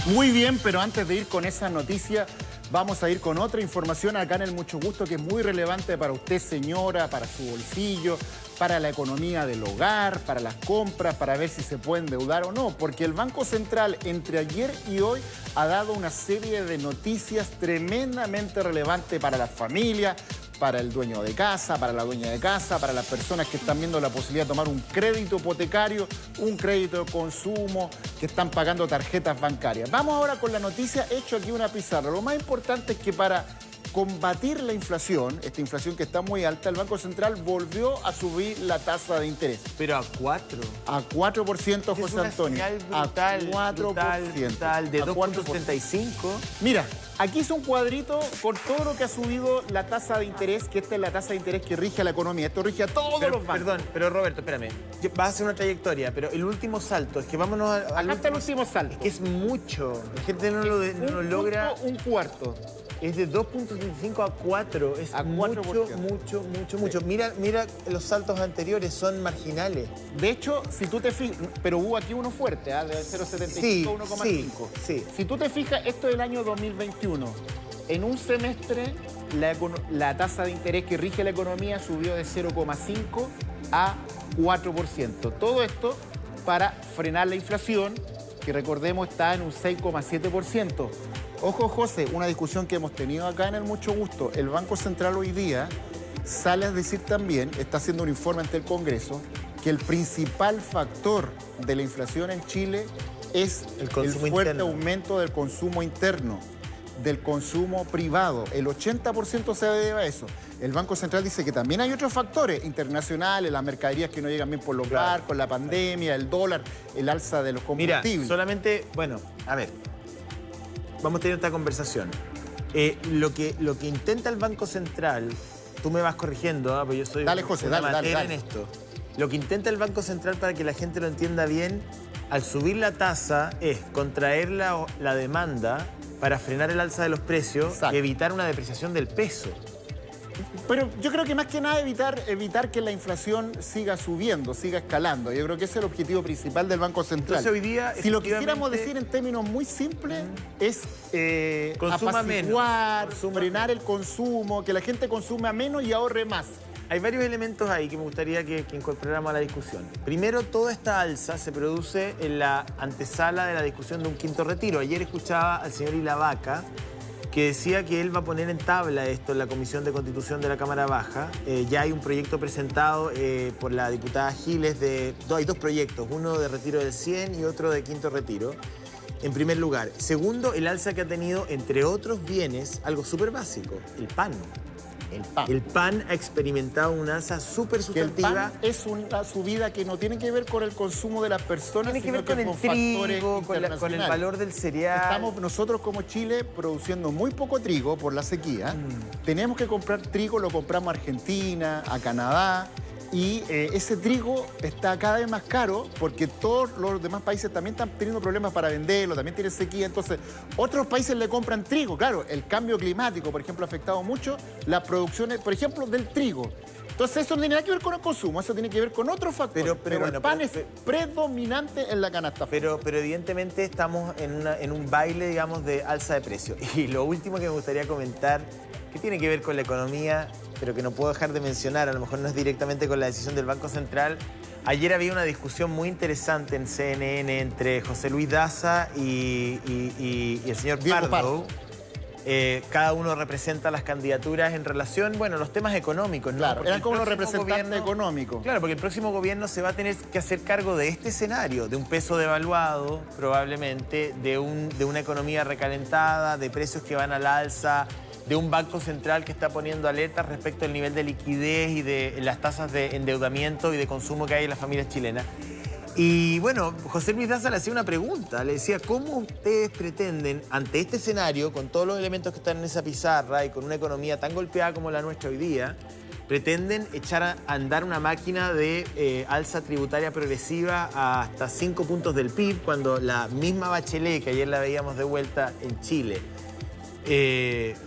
Muy bien, pero antes de ir con esa noticia, vamos a ir con otra información acá en el Mucho Gusto que es muy relevante para usted, señora, para su bolsillo, para la economía del hogar, para las compras, para ver si se puede endeudar o no. Porque el Banco Central entre ayer y hoy ha dado una serie de noticias tremendamente relevantes para las familias, para el dueño de casa, para la dueña de casa, para las personas que están viendo la posibilidad de tomar un crédito hipotecario, un crédito de consumo, que están pagando tarjetas bancarias. Vamos ahora con la noticia, he hecho aquí una pizarra. Lo más importante es que para combatir la inflación, esta inflación que está muy alta, el Banco Central volvió a subir la tasa de interés. Pero a 4. A 4%, José Antonio. Brutal, a 4%. brutal, de 2.75. Mira, aquí es un cuadrito con todo lo que ha subido la tasa de interés, que esta es la tasa de interés que rige a la economía. Esto rige a todos los bancos. Perdón, pero Roberto, espérame. Vas a hacer una trayectoria, pero el último salto, es que vámonos Acá está el último salto. Es que es mucho. La gente no lo logra. Un cuarto. Es de 2.75 a 4. Es a 4%. mucho. Mira los saltos anteriores, son marginales. De hecho, si tú te fijas, pero hubo aquí uno fuerte, de 0.75 a 1.5. Sí. Si tú te fijas, esto es el año 2021. En un semestre, la tasa de interés que rige la economía subió de 0.5 a 4%. Todo esto para frenar la inflación, que recordemos está en un 6.7%. Ojo, José, una discusión que hemos tenido acá en el Mucho Gusto. El Banco Central hoy día sale a decir también, está haciendo un informe ante el Congreso, que el principal factor de la inflación en Chile es el fuerte aumento del consumo interno, del consumo privado. El 80% se debe a eso. El Banco Central dice que también hay otros factores internacionales, las mercaderías que no llegan bien por los barcos, la pandemia, el dólar, el alza de los combustibles. Mira, solamente, bueno, a ver. Vamos a tener esta conversación. Lo que intenta el Banco Central, tú me vas corrigiendo, porque yo soy amateur en esto. Lo que intenta el Banco Central, para que la gente lo entienda bien, al subir la tasa es contraer la demanda para frenar el alza de los precios y evitar una depreciación del peso. Pero yo creo que más que nada evitar que la inflación siga subiendo, siga escalando. Yo creo que ese es el objetivo principal del Banco Central. Entonces hoy día, si lo quisiéramos decir en términos muy simples, es apaciguar, frenar el consumo, que la gente consuma menos y ahorre más. Hay varios elementos ahí que me gustaría que incorporáramos a la discusión. Primero, toda esta alza se produce en la antesala de la discusión de un quinto retiro. Ayer escuchaba al señor Ilavaca, que decía que él va a poner en tabla esto en la Comisión de Constitución de la Cámara Baja. Ya hay un proyecto presentado por la diputada Giles hay dos proyectos, uno de retiro del 100 y otro de quinto retiro, en primer lugar. Segundo, el alza que ha tenido, entre otros bienes, algo súper básico, el pan. El pan ha experimentado una alza súper sustantiva. El pan es una subida que no tiene que ver con el consumo de las personas, tiene que ver con el trigo, con el valor del cereal. Estamos nosotros como Chile produciendo muy poco trigo por la sequía. Tenemos que comprar trigo, lo compramos a Argentina, a Canadá. Y ese trigo está cada vez más caro porque todos los demás países también están teniendo problemas para venderlo, también tienen sequía. Entonces, otros países le compran trigo. Claro, el cambio climático, por ejemplo, ha afectado mucho las producciones, por ejemplo, del trigo. Entonces, eso no tiene nada que ver con el consumo, eso tiene que ver con otros factores. Pero el pan es predominante en la canasta. Pero evidentemente estamos en un baile, digamos, de alza de precios. Y lo último que me gustaría comentar, que tiene que ver con la economía, pero que no puedo dejar de mencionar, a lo mejor no es directamente con la decisión del Banco Central. Ayer había una discusión muy interesante en CNN entre José Luis Daza y el señor Pardo. Cada uno representa las candidaturas en relación, bueno, los temas económicos, ¿no? Claro, eran como los representantes económicos. Claro, porque el próximo gobierno se va a tener que hacer cargo de este escenario, de un peso devaluado, probablemente, de una economía recalentada, de precios que van al alza, de un Banco Central que está poniendo alertas respecto al nivel de liquidez y de las tasas de endeudamiento y de consumo que hay en las familias chilenas. Y bueno, José Luis Daza le hacía una pregunta, le decía, ¿cómo ustedes pretenden, ante este escenario, con todos los elementos que están en esa pizarra y con una economía tan golpeada como la nuestra hoy día, pretenden echar a andar una máquina de alza tributaria progresiva hasta 5 puntos del PIB, cuando la misma Bachelet, que ayer la veíamos de vuelta en Chile,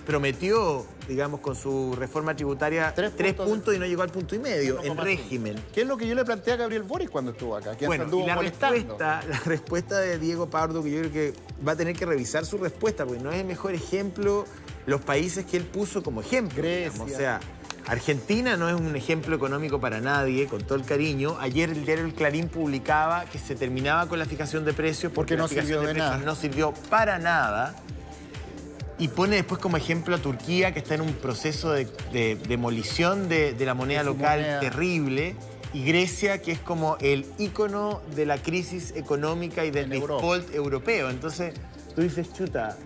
prometió digamos, con su reforma tributaria, 3 puntos y no llegó al 1,5 en régimen. ¿Qué es lo que yo le planteé a Gabriel Boric cuando estuvo acá? Que bueno, anduvo y la molestando. respuesta de Diego Pardo, que yo creo que va a tener que revisar su respuesta, porque no es el mejor ejemplo los países que él puso como ejemplo. Grecia. O sea, Argentina no es un ejemplo económico para nadie, con todo el cariño. Ayer el diario El Clarín publicaba que se terminaba con la fijación de precios porque no la fijación sirvió de nada. No sirvió para nada. Y pone después como ejemplo a Turquía, que está en un proceso de demolición de la moneda local terrible. Y Grecia, que es como el ícono de la crisis económica y del default europeo. Entonces, tú dices, chuta,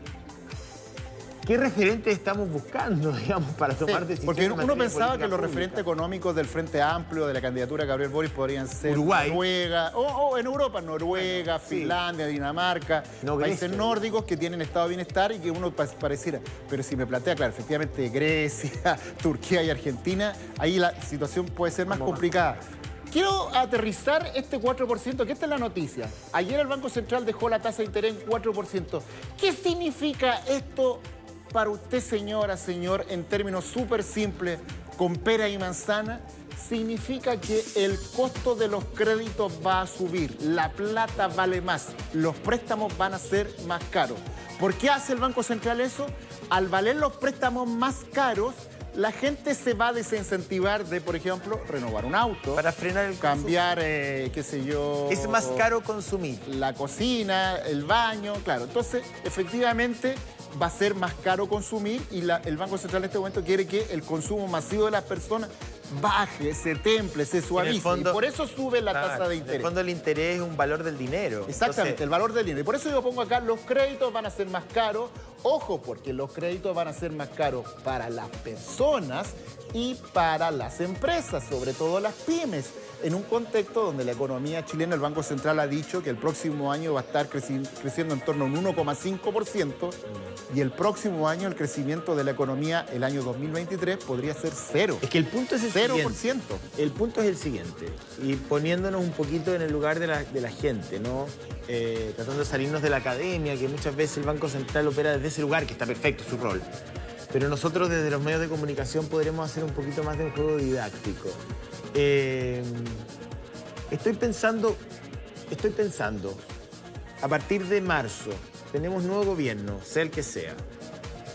¿qué referentes estamos buscando, digamos, para tomar decisiones? Porque uno pensaba que los pública? referentes económicos del Frente Amplio, de la candidatura de Gabriel Boric, podrían ser Uruguay. Noruega, o en Europa, Noruega, Finlandia, Dinamarca, países nórdicos que tienen estado de bienestar y que uno pareciera. Pero si me plantea, claro, efectivamente Grecia, Turquía y Argentina, ahí la situación puede ser más complicada. Quiero aterrizar este 4%, que esta es la noticia. Ayer el Banco Central dejó la tasa de interés en 4%. ¿Qué significa esto para usted, señora, señor, en términos súper simples, con pera y manzana? Significa que el costo de los créditos va a subir, la plata vale más, los préstamos van a ser más caros. ¿Por qué hace el Banco Central eso? Al valer los préstamos más caros, la gente se va a desincentivar de, por ejemplo, renovar un auto. Para frenar el cambiar, qué sé yo... Es más caro consumir. La cocina, el baño, claro. Entonces, efectivamente, va a ser más caro consumir y el Banco Central en este momento quiere que el consumo masivo de las personas baje, se temple, se suavice. Fondo, y por eso sube la tasa de interés. En el fondo el interés es un valor del dinero. Exactamente, entonces, el valor del dinero. Y por eso yo pongo acá, los créditos van a ser más caros. Ojo, porque los créditos van a ser más caros para las personas y para las empresas, sobre todo las pymes. En un contexto donde la economía chilena, el Banco Central ha dicho que el próximo año va a estar creciendo en torno a un 1,5% y el próximo año el crecimiento de la economía, el año 2023, podría ser cero. Es que el punto es el 0%. Siguiente. El punto es el siguiente, y poniéndonos un poquito en el lugar de la gente, ¿no? Tratando de salirnos de la academia, que muchas veces el Banco Central opera desde ese lugar, que está perfecto su rol. Pero nosotros desde los medios de comunicación podremos hacer un poquito más de un juego didáctico. Estoy pensando, a partir de marzo, tenemos nuevo gobierno, sea el que sea,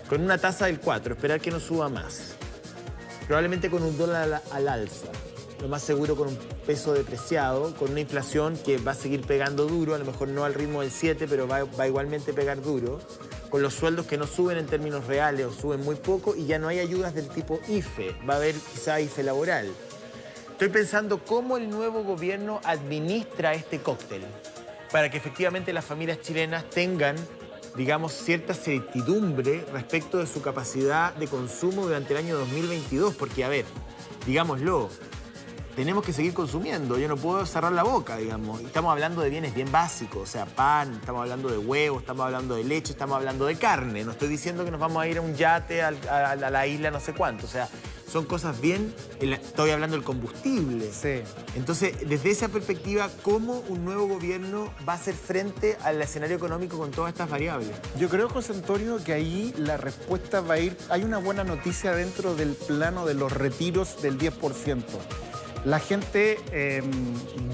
con una tasa del 4, esperar que no suba más. Probablemente con un dólar al alza, lo más seguro con un peso depreciado, con una inflación que va a seguir pegando duro, a lo mejor no al ritmo del 7, pero va igualmente a pegar duro, con los sueldos que no suben en términos reales o suben muy poco y ya no hay ayudas del tipo IFE, va a haber quizá IFE laboral. Estoy pensando cómo el nuevo gobierno administra este cóctel para que efectivamente las familias chilenas tengan, digamos, cierta certidumbre respecto de su capacidad de consumo durante el año 2022. Porque, a ver, digámoslo, tenemos que seguir consumiendo. Yo no puedo cerrar la boca, digamos. Estamos hablando de bienes bien básicos, o sea, pan, estamos hablando de huevos, estamos hablando de leche, estamos hablando de carne. No estoy diciendo que nos vamos a ir a un yate a la isla no sé cuánto, o sea... Son cosas bien, estoy hablando del combustible. Sí. Entonces, desde esa perspectiva, ¿cómo un nuevo gobierno va a hacer frente al escenario económico con todas estas variables? Yo creo, José Antonio, que ahí la respuesta va a ir... Hay una buena noticia dentro del plano de los retiros del 10%. La gente,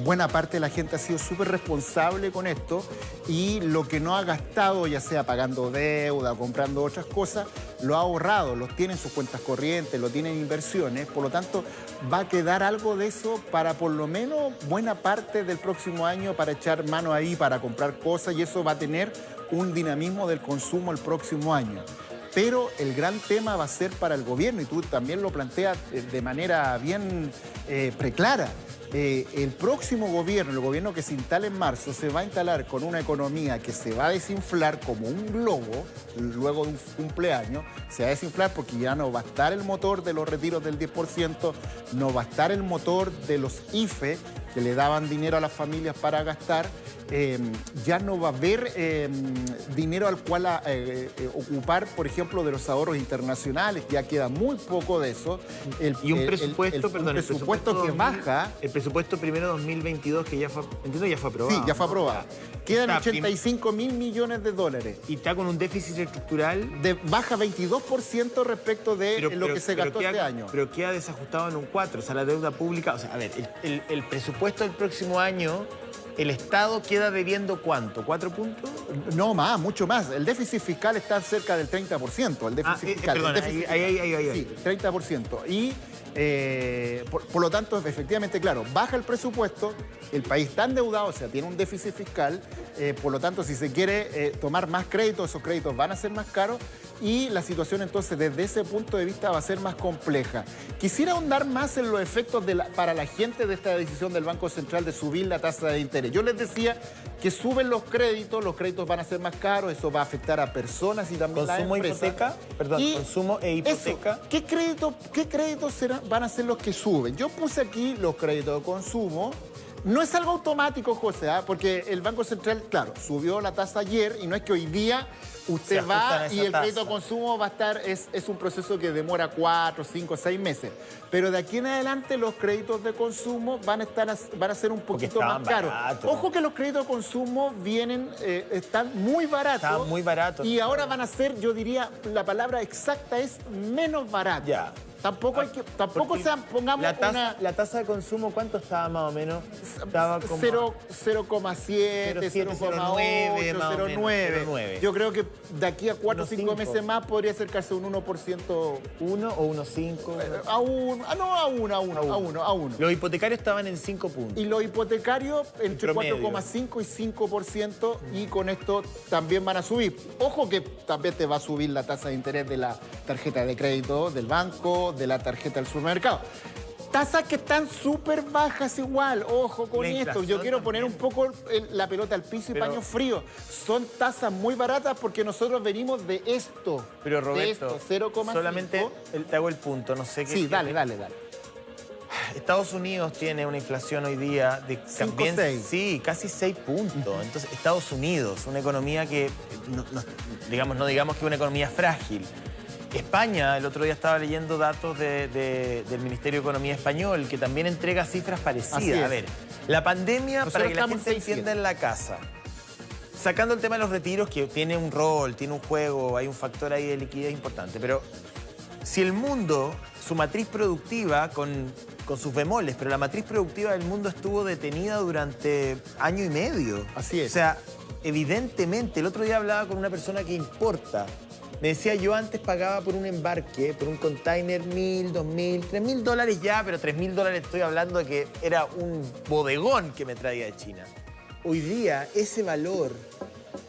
buena parte de la gente ha sido súper responsable con esto y lo que no ha gastado, ya sea pagando deuda o comprando otras cosas, lo ha ahorrado, lo tiene en sus cuentas corrientes, lo tiene en inversiones, por lo tanto va a quedar algo de eso para por lo menos buena parte del próximo año para echar mano ahí, para comprar cosas y eso va a tener un dinamismo del consumo el próximo año. Pero el gran tema va a ser para el gobierno, y tú también lo planteas de manera bien preclara. El próximo gobierno, el gobierno que se instale en marzo, se va a instalar con una economía que se va a desinflar como un globo, luego de un cumpleaños, se va a desinflar porque ya no va a estar el motor de los retiros del 10%, no va a estar el motor de los IFE, que le daban dinero a las familias para gastar, ya no va a haber dinero al cual ocupar, por ejemplo, de los ahorros internacionales, ya queda muy poco de eso. Y un presupuesto, un presupuesto que baja. El presupuesto primero 2022, que ya fue, entiendo, ya fue aprobado. Sí, ya fue aprobado. Quedan Está 85 mil millones de dólares. Y está con un déficit estructural. Baja 22% respecto de lo que se gastó este año. Pero queda desajustado en un 4%. O sea, la deuda pública... O sea, a ver, el presupuesto del próximo año, el Estado queda debiendo ¿cuánto? ¿4 puntos? No, más, mucho más. El déficit fiscal está cerca del 30%. El déficit fiscal. Perdón, ahí. Sí, 30%. Y por lo tanto, efectivamente, claro, baja el presupuesto, el país está endeudado, o sea, tiene un déficit fiscal, por lo tanto, si se quiere tomar más créditos, esos créditos van a ser más caros y la situación entonces desde ese punto de vista va a ser más compleja. Quisiera ahondar más en los efectos para la gente de esta decisión del Banco Central de subir la tasa de interés. Yo les decía que suben los créditos van a ser más caros, eso va a afectar a personas y también a las empresas. Hipoteca, perdón, consumo e hipoteca. Eso, ¿qué créditos van a ser los que suben? Yo puse aquí los créditos de consumo. No es algo automático, José, porque el Banco Central, claro, subió la tasa ayer y no es que hoy día usted va y el crédito de consumo va a estar, es un proceso que demora 4, 5, 6 meses. Pero de aquí en adelante los créditos de consumo van a ser un poquito más caros. Ojo que los créditos de consumo están muy baratos. Están muy baratos. Y ahora van a ser, yo diría, la palabra exacta es menos barato. Ya. Tampoco pongamos la tasa de consumo, ¿cuánto estaba más o menos? Estaba como 0,7, 0,8, 0,9. Yo creo que de aquí a 4 o 5 meses más podría acercarse un 1%. ¿1 o 1,5? A uno. Los hipotecarios estaban en 5 puntos. Y los hipotecarios entre 4,5 y 5%, y con esto también van a subir. Ojo que también te va a subir la tasa de interés de la tarjeta de crédito del banco, de la tarjeta del supermercado. Tasas que están súper bajas igual, ojo con esto. Yo quiero poner un poco la pelota al piso y paño frío. Son tasas muy baratas porque nosotros venimos de esto. Pero Roberto, 0,5. Solamente te hago el punto, no sé qué. Sí, dale. Estados Unidos tiene una inflación hoy día de 5,6. Sí, casi 6 puntos. Entonces, Estados Unidos, una economía que, no digamos que es una economía frágil. España, el otro día estaba leyendo datos del Ministerio de Economía español, que también entrega cifras parecidas. A ver, la pandemia, para que la gente entienda en la casa, sacando el tema de los retiros, que tiene un rol, tiene un juego, hay un factor ahí de liquidez importante, pero si el mundo, su matriz productiva, con sus bemoles, pero la matriz productiva del mundo estuvo detenida durante año y medio. Así es. O sea, evidentemente, el otro día hablaba con una persona que importa. Me decía, yo antes pagaba por un embarque, por un container, $1.000, $2.000, $3.000 ya, pero $3.000 estoy hablando de que era un bodegón que me traía de China. Hoy día, ese valor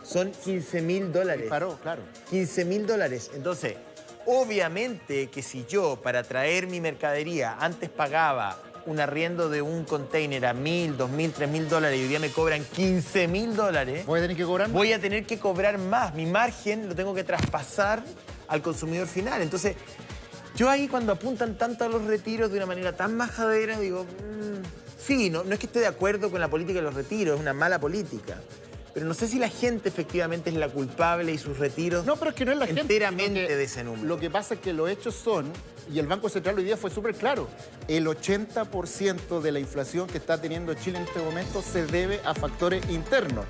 son $15.000. Paró, claro. $15.000. Entonces, obviamente que si yo, para traer mi mercadería, antes pagaba un arriendo de un container a $1.000, $2.000, $3.000 y hoy día me cobran $15.000. ¿Voy a tener que cobrar más? Voy a tener que cobrar más. Mi margen lo tengo que traspasar al consumidor final. Entonces, yo ahí cuando apuntan tanto a los retiros de una manera tan majadera, digo, sí, no es que esté de acuerdo con la política de los retiros, es una mala política. Pero no sé si la gente efectivamente es la culpable y sus retiros pero es que no es la gente enteramente de ese número. Lo que pasa es que los hechos son, y el Banco Central hoy día fue súper claro, el 80% de la inflación que está teniendo Chile en este momento se debe a factores internos.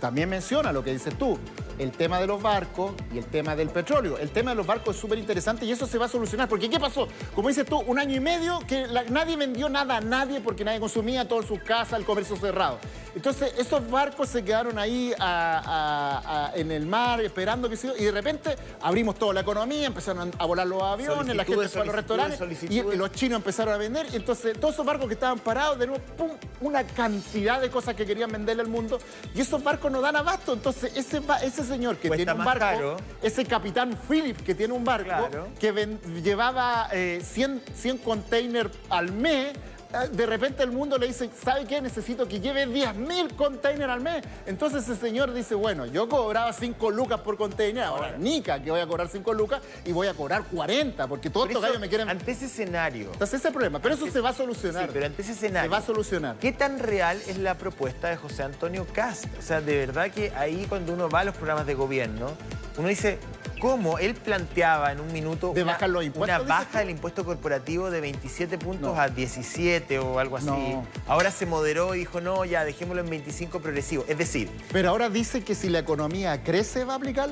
También menciona lo que dices tú, el tema de los barcos y el tema del petróleo. El tema de los barcos es súper interesante y eso se va a solucionar. Porque ¿qué pasó? Como dices tú, 1 año y medio que nadie vendió nada a nadie porque nadie consumía, todo en sus casas, el comercio cerrado. Entonces, esos barcos se quedaron ahí en el mar esperando que y de repente abrimos toda la economía, empezaron a volar los aviones, la gente fue a los restaurantes y los chinos empezaron a vender. Y entonces, todos esos barcos que estaban parados, de nuevo, ¡pum!, una cantidad de cosas que querían venderle al mundo y esos barcos no dan abasto. Entonces, ese señor que tiene un barco, ese capitán Philip que tiene un barco, que llevaba 100 containers al mes, de repente el mundo le dice, ¿sabe qué? Necesito que lleve 10.000 containers al mes. Entonces ese señor dice, bueno, yo cobraba 5 lucas por container, ahora nica que voy a cobrar 5 lucas y voy a cobrar 40, porque todos estos gallos me quieren... Ante ese escenario... Entonces ese es el problema, pero eso se va a solucionar. Sí, pero ante ese escenario... Se va a solucionar. ¿Qué tan real es la propuesta de José Antonio Kast? O sea, de verdad que ahí cuando uno va a los programas de gobierno, uno dice... ¿Cómo él planteaba en un minuto bajar los impuestos, una baja del impuesto corporativo de 27 puntos a 17 o algo así? No. Ahora se moderó y dijo, no, ya, dejémoslo en 25 progresivo. Es decir... Pero ahora dice que si la economía crece va a aplicar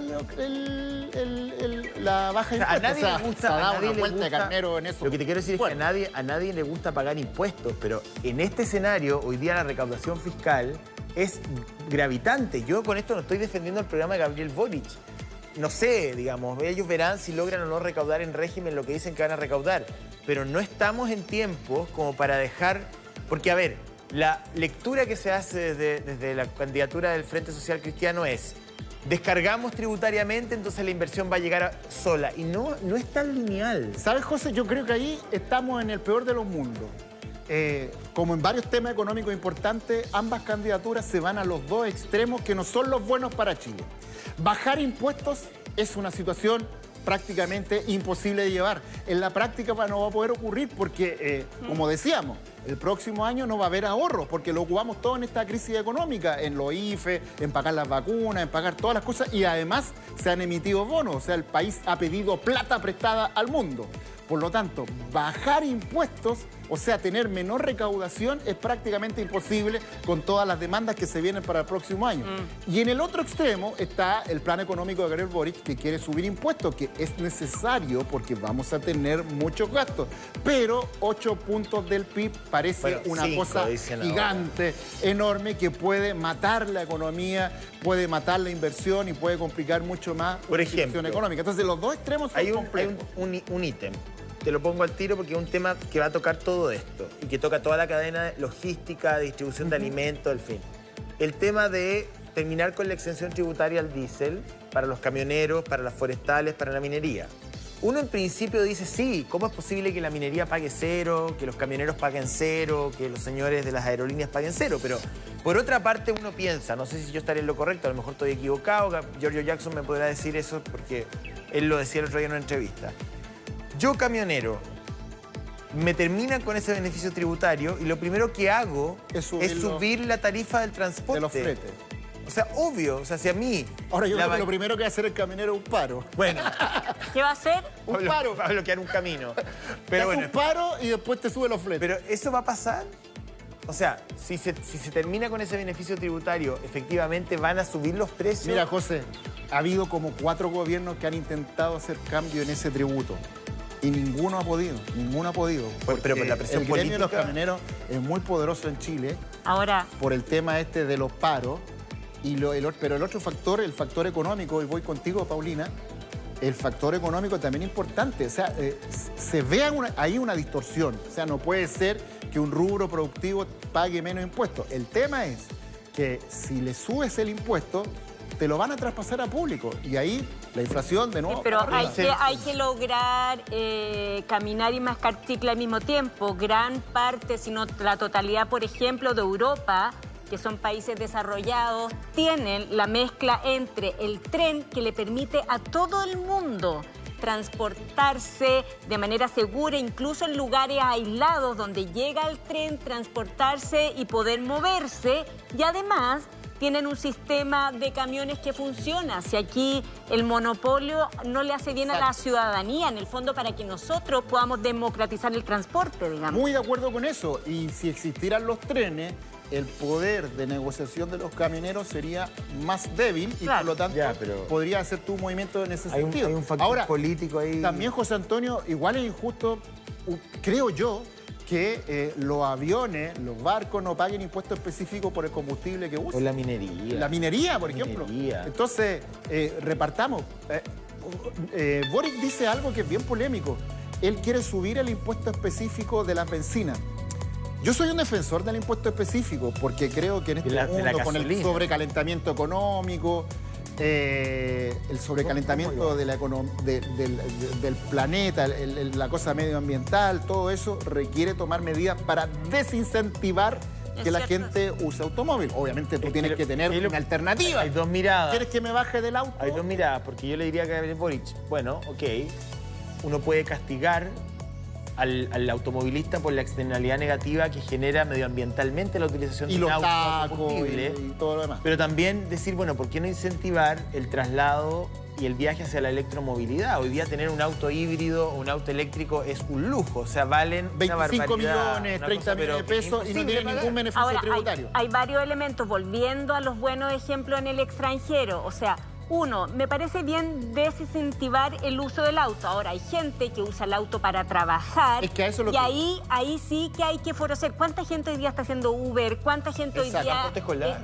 la baja de impuestos. A nadie le gusta... Se ha dado una vuelta de carnero en eso. Lo que te quiero decir es que a nadie le gusta pagar impuestos, pero en este escenario, hoy día la recaudación fiscal es gravitante. Yo con esto no estoy defendiendo el programa de Gabriel Boric. No sé, digamos, ellos verán si logran o no recaudar en régimen lo que dicen que van a recaudar. Pero no estamos en tiempos como para dejar... Porque, a ver, la lectura que se hace desde la candidatura del Frente Social Cristiano es descargamos tributariamente, entonces la inversión va a llegar sola. Y no es tan lineal. ¿Sabes, José? Yo creo que ahí estamos en el peor de los mundos. Como en varios temas económicos importantes, ambas candidaturas se van a los dos extremos que no son los buenos para Chile. Bajar impuestos es una situación prácticamente imposible de llevar. En la práctica no va a poder ocurrir porque, como decíamos, el próximo año no va a haber ahorros porque lo ocupamos todo en esta crisis económica, en los IFE, en pagar las vacunas, en pagar todas las cosas y además se han emitido bonos, o sea, el país ha pedido plata prestada al mundo. Por lo tanto, bajar impuestos, o sea, tener menor recaudación, es prácticamente imposible con todas las demandas que se vienen para el próximo año. Y en el otro extremo está el plan económico de Gabriel Boric, que quiere subir impuestos, que es necesario porque vamos a tener muchos gastos. Pero 8 puntos del PIB parece una cosa gigante, enorme, que puede matar la economía, puede matar la inversión y puede complicar mucho más por ejemplo, la situación económica. Entonces, los dos extremos son complejos. Hay un ítem. Te lo pongo al tiro porque es un tema que va a tocar todo esto y que toca toda la cadena logística, distribución de alimentos, en fin. El tema de terminar con la exención tributaria al diésel para los camioneros, para las forestales, para la minería. Uno en principio dice, sí, ¿cómo es posible que la minería pague cero, que los camioneros paguen cero, que los señores de las aerolíneas paguen cero? Pero por otra parte uno piensa, no sé si yo estaré en lo correcto, a lo mejor estoy equivocado, Giorgio Jackson me podrá decir eso porque él lo decía el otro día en una entrevista. Yo, camionero, me terminan con ese beneficio tributario y lo primero que hago es subir la tarifa del transporte. De los fletes. O sea, obvio, o sea, si a mí... Ahora yo creo que lo primero que va a hacer el camionero es un paro. Bueno. ¿Qué va a hacer? Un paro. Va a bloquear un camino. Pero bueno, un paro y después te sube los fletes. Pero ¿eso va a pasar? O sea, si se termina con ese beneficio tributario, efectivamente van a subir los precios. Mira, José, ha habido como 4 gobiernos que han intentado hacer cambio en ese tributo. Y ninguno ha podido. Pero por la presión el gremio política... de los camioneros es muy poderoso en Chile. Ahora... Por el tema de los paros. Pero el otro factor, el factor económico, y voy contigo, Paulina, el factor económico también es importante. O sea, se ve ahí una distorsión. O sea, no puede ser que un rubro productivo pague menos impuestos. El tema es que si le subes el impuesto, te lo van a traspasar a público. Y ahí la inflación de nuevo... Sí, pero hay que lograr caminar y mascar chicle al mismo tiempo. Gran parte, si no la totalidad, por ejemplo, de Europa, que son países desarrollados, tienen la mezcla entre el tren que le permite a todo el mundo transportarse de manera segura, incluso en lugares aislados donde llega el tren, transportarse y poder moverse, y además tienen un sistema de camiones que funciona. Si aquí el monopolio no le hace bien a la ciudadanía, en el fondo, para que nosotros podamos democratizar el transporte, digamos. Muy de acuerdo con eso. Y si existieran los trenes, el poder de negociación de los camioneros sería más débil y por lo tanto podría hacer tu movimiento en ese sentido. Hay un factor político ahí. También, José Antonio, igual es injusto, creo yo, que los aviones, los barcos no paguen impuestos específicos por el combustible que usan. O la minería. La minería, por ejemplo. Entonces, repartamos. Boric dice algo que es bien polémico. Él quiere subir el impuesto específico de las bencinas. Yo soy un defensor del impuesto específico porque creo que en este mundo, con el sobrecalentamiento económico, el sobrecalentamiento de del planeta, la cosa medioambiental, todo eso requiere tomar medidas para desincentivar que la gente use automóvil. Obviamente tú tienes que tener una alternativa. Hay dos miradas. ¿Quieres que me baje del auto? Hay dos miradas, porque yo le diría a Gabriel Boric, bueno, ok, uno puede castigar al automovilista por la externalidad negativa que genera medioambientalmente la utilización de un auto combustible. Y todo lo demás. Pero también decir, bueno, ¿por qué no incentivar el traslado y el viaje hacia la electromovilidad? Hoy día tener un auto híbrido o un auto eléctrico es un lujo, o sea, valen 25 millones, 30 millones de pesos y no tiene ningún beneficio Ahora, tributario. Hay varios elementos, volviendo a los buenos ejemplos en el extranjero, o sea, uno, me parece bien desincentivar el uso del auto. Ahora, hay gente que usa el auto para trabajar. Es que a eso lo y ahí sí que hay que favorecer. ¿Cuánta gente hoy día está haciendo Uber? ¿Cuánta gente hoy día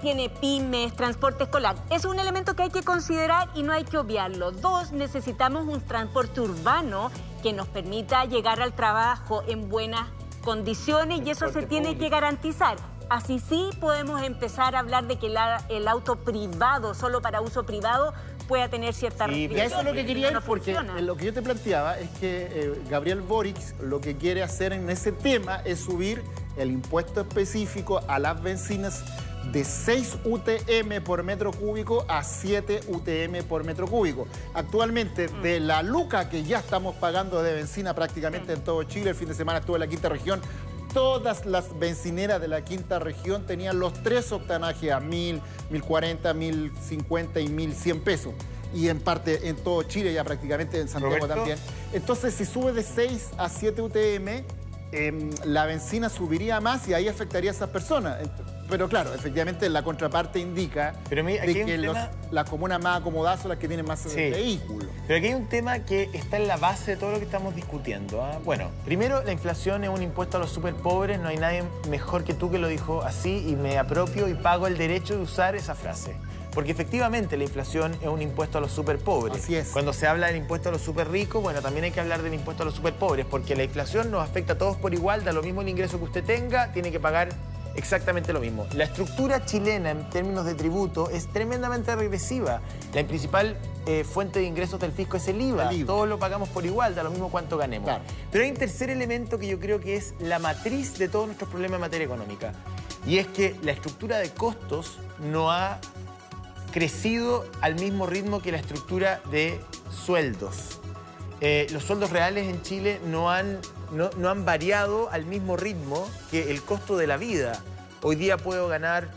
tiene pymes, transporte escolar? Es un elemento que hay que considerar y no hay que obviarlo. Dos, necesitamos un transporte urbano que nos permita llegar al trabajo en buenas condiciones y eso se tiene que garantizar. Así sí podemos empezar a hablar de que el auto privado, solo para uso privado, pueda tener cierta restricción. Y eso es lo que quería ir, porque lo que yo te planteaba es que Gabriel Boric lo que quiere hacer en ese tema es subir el impuesto específico a las bencinas de 6 UTM por metro cúbico a 7 UTM por metro cúbico. Actualmente, de la luca que ya estamos pagando de benzina prácticamente en todo Chile, el fin de semana estuve en la quinta región, todas las bencineras de la quinta región tenían los 3 octanajes a 1.000, 1.040, 1.050 y 1.100 pesos. Y en parte en todo Chile, ya prácticamente en Santiago también. Entonces, si sube de 6 a 7 UTM, la benzina subiría más y ahí afectaría a esas personas. Pero claro, efectivamente la contraparte indica de que las comunas más acomodadas son las que tienen más vehículos. Pero aquí hay un tema que está en la base de todo lo que estamos discutiendo, ¿eh? Bueno, primero, la inflación es un impuesto a los súper pobres. No hay nadie mejor que tú que lo dijo así y me apropio y pago el derecho de usar esa frase. Porque efectivamente la inflación es un impuesto a los súper pobres. Así es. Cuando se habla del impuesto a los súper ricos, bueno, también hay que hablar del impuesto a los súper pobres, porque la inflación nos afecta a todos por igual, da lo mismo el ingreso que usted tenga, tiene que pagar exactamente lo mismo. La estructura chilena en términos de tributo es tremendamente regresiva. La principal fuente de ingresos del fisco es el IVA. Todos lo pagamos por igual, da lo mismo cuánto ganemos. Claro. Pero hay un tercer elemento que yo creo que es la matriz de todos nuestros problemas en materia económica. Y es que la estructura de costos no ha crecido al mismo ritmo que la estructura de sueldos. Los sueldos reales en Chile no han variado al mismo ritmo que el costo de la vida. Hoy día puedo ganar,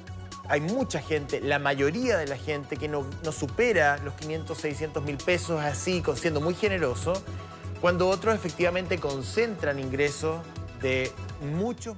hay mucha gente, la mayoría de la gente que no supera los 500, 600 mil pesos así, siendo muy generoso, cuando otros efectivamente concentran ingresos de muchos